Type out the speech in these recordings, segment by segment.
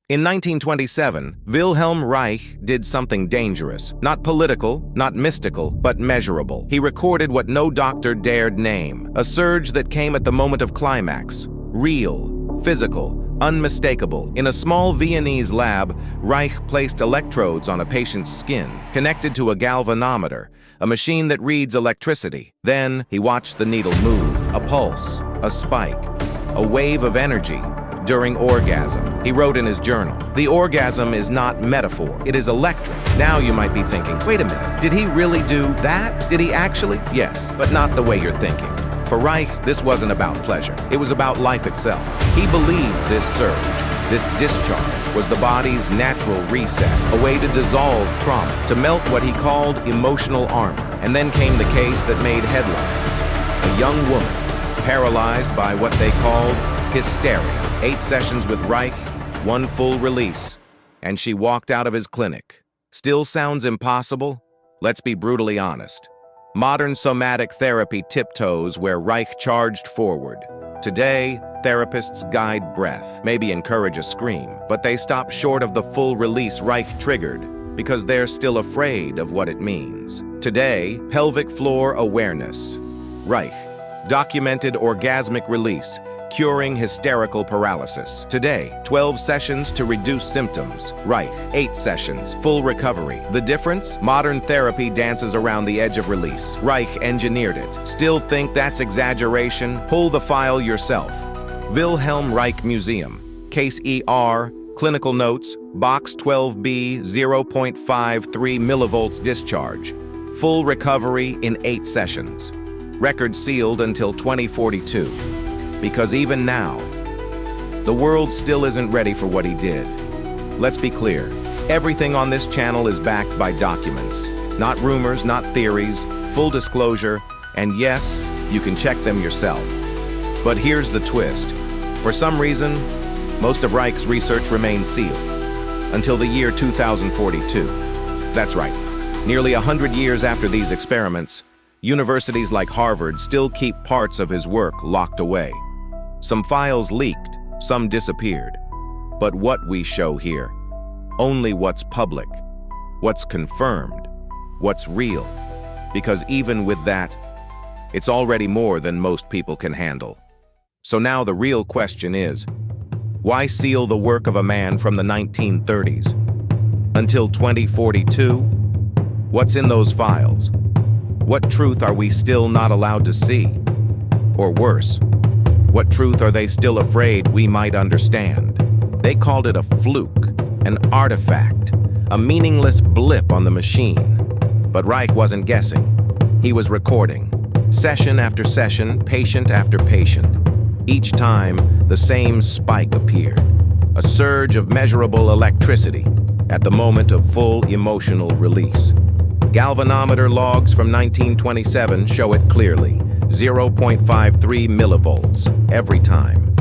In 1927, Wilhelm Reich did something dangerous, not political, not mystical, but measurable. He recorded what no doctor dared name, a surge that came at the moment of climax, real, physical, unmistakable. In a small Viennese lab, Reich placed electrodes on a patient's skin, connected to a galvanometer, a machine that reads electricity. Then he watched the needle move, a pulse, a spike, a wave of energy. During orgasm, he wrote in his journal, "The orgasm is not metaphor, it is electric." Now you might be thinking, wait a minute, did he really do that? Did he actually? Yes, but not the way you're thinking. For Reich, this wasn't about pleasure. It was about life itself. He believed this surge, this discharge, was the body's natural reset, a way to dissolve trauma, to melt what he called emotional armor. And then came the case that made headlines. A young woman, paralyzed by what they called hysteria. 8 sessions with Reich, 1 full release, and she walked out of his clinic. Still sounds impossible? Let's be brutally honest. Modern somatic therapy tiptoes where Reich charged forward. Today, therapists guide breath, maybe encourage a scream, but they stop short of the full release Reich triggered because they're still afraid of what it means. Today, pelvic floor awareness. Reich documented orgasmic release, curing hysterical paralysis. Today, 12 sessions to reduce symptoms. Reich, 8 sessions, full recovery. The difference? Modern therapy dances around the edge of release. Reich engineered it. Still think that's exaggeration? Pull the file yourself. Wilhelm Reich Museum. Case ER, clinical notes, box 12B, 0.53 millivolts discharge. Full recovery in 8 sessions. Record sealed until 2042. Because even now, the world still isn't ready for what he did. Let's be clear, everything on this channel is backed by documents. Not rumors, not theories, full disclosure, and yes, you can check them yourself. But here's the twist. For some reason, most of Reich's research remains sealed until the year 2042. That's right, nearly 100 years after these experiments, universities like Harvard still keep parts of his work locked away. Some files leaked, some disappeared. But what we show here, only what's public, what's confirmed, what's real. Because even with that, it's already more than most people can handle. So now the real question is, why seal the work of a man from the 1930s? Until 2042? What's in those files? What truth are we still not allowed to see? Or worse, what truth are they still afraid we might understand? They called it a fluke, an artifact, a meaningless blip on the machine. But Reich wasn't guessing. He was recording, session after session, patient after patient. Each time, the same spike appeared, a surge of measurable electricity at the moment of full emotional release. Galvanometer logs from 1927 show it clearly, 0.53 millivolts every time.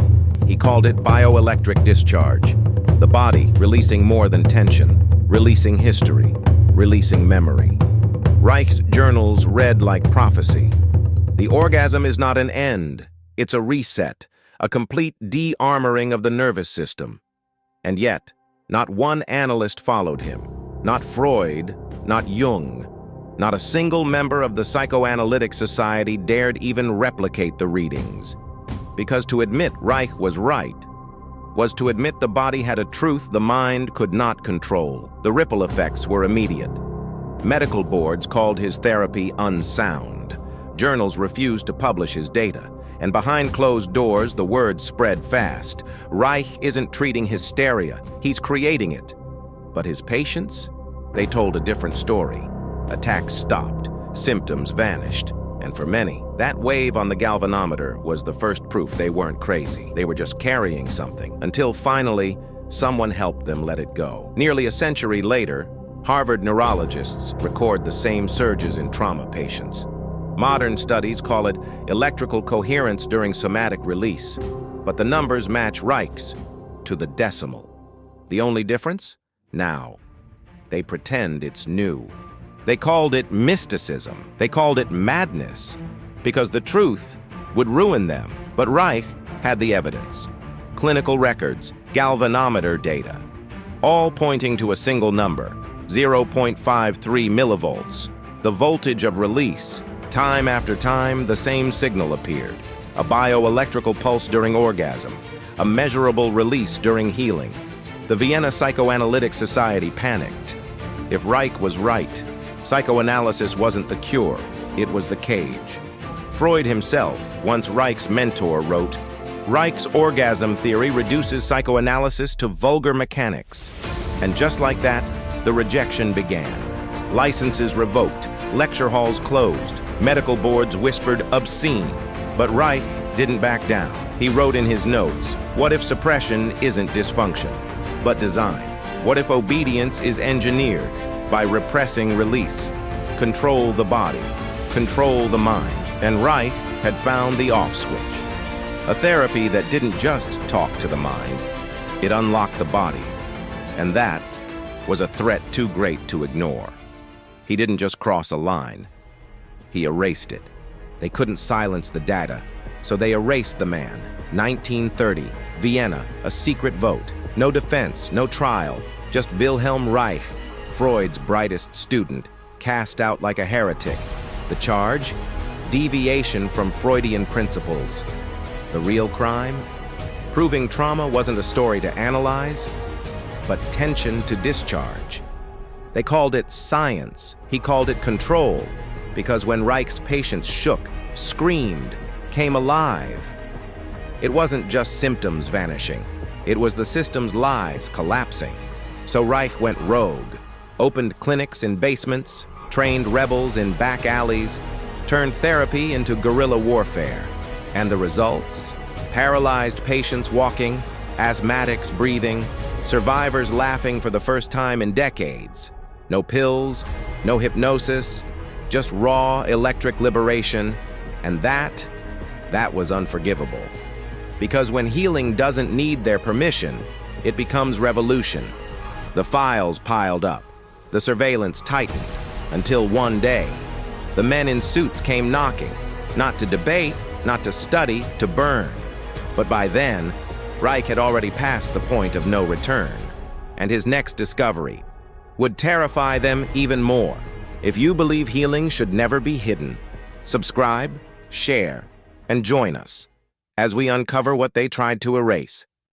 He called it bioelectric discharge, the body releasing more than tension, releasing history, releasing memory. Reich's journals read like prophecy. The orgasm is not an end, it's a reset, a complete dearmoring of the nervous system. And yet, not one analyst followed him, not Freud, not Jung. Not a single member of the Psychoanalytic Society dared even replicate the readings. Because to admit Reich was right was to admit the body had a truth the mind could not control. The ripple effects were immediate. Medical boards called his therapy unsound. Journals refused to publish his data. And behind closed doors, the word spread fast. Reich isn't treating hysteria, he's creating it. But his patients? They told a different story. Attacks stopped, symptoms vanished, and for many, that wave on the galvanometer was the first proof they weren't crazy. They were just carrying something, until finally, someone helped them let it go. Nearly a century later, Harvard neurologists record the same surges in trauma patients. Modern studies call it electrical coherence during somatic release, but the numbers match Reich's to the decimal. The only difference? Now. They pretend it's new. They called it mysticism. They called it madness, because the truth would ruin them. But Reich had the evidence. Clinical records, galvanometer data, all pointing to a single number, 0.53 millivolts, the voltage of release. Time after time, the same signal appeared, a bioelectrical pulse during orgasm, a measurable release during healing. The Vienna Psychoanalytic Society panicked. If Reich was right, psychoanalysis wasn't the cure, it was the cage. Freud himself, once Reich's mentor, wrote, "Reich's orgasm theory reduces psychoanalysis to vulgar mechanics." And just like that, the rejection began. Licenses revoked, lecture halls closed, medical boards whispered obscene. But Reich didn't back down. He wrote in his notes, "What if suppression isn't dysfunction, but design? What if obedience is engineered by repressing release? Control the body, control the mind." And Reich had found the off switch. A therapy that didn't just talk to the mind, it unlocked the body. And that was a threat too great to ignore. He didn't just cross a line, he erased it. They couldn't silence the data, so they erased the man. 1930, Vienna, a secret vote. No defense, no trial, just Wilhelm Reich, Freud's brightest student, cast out like a heretic. The charge? Deviation from Freudian principles. The real crime? Proving trauma wasn't a story to analyze, but tension to discharge. They called it science. He called it control, because when Reich's patients shook, screamed, came alive, it wasn't just symptoms vanishing. It was the system's lies collapsing. So Reich went rogue, opened clinics in basements, trained rebels in back alleys, turned therapy into guerrilla warfare. And the results? Paralyzed patients walking, asthmatics breathing, survivors laughing for the first time in decades. No pills, no hypnosis, just raw electric liberation. And that was unforgivable. Because when healing doesn't need their permission, it becomes revolution. The files piled up, the surveillance tightened, until one day, the men in suits came knocking, not to debate, not to study, to burn. But by then, Reich had already passed the point of no return, and his next discovery would terrify them even more. If you believe healing should never be hidden, subscribe, share, and join us as we uncover what they tried to erase.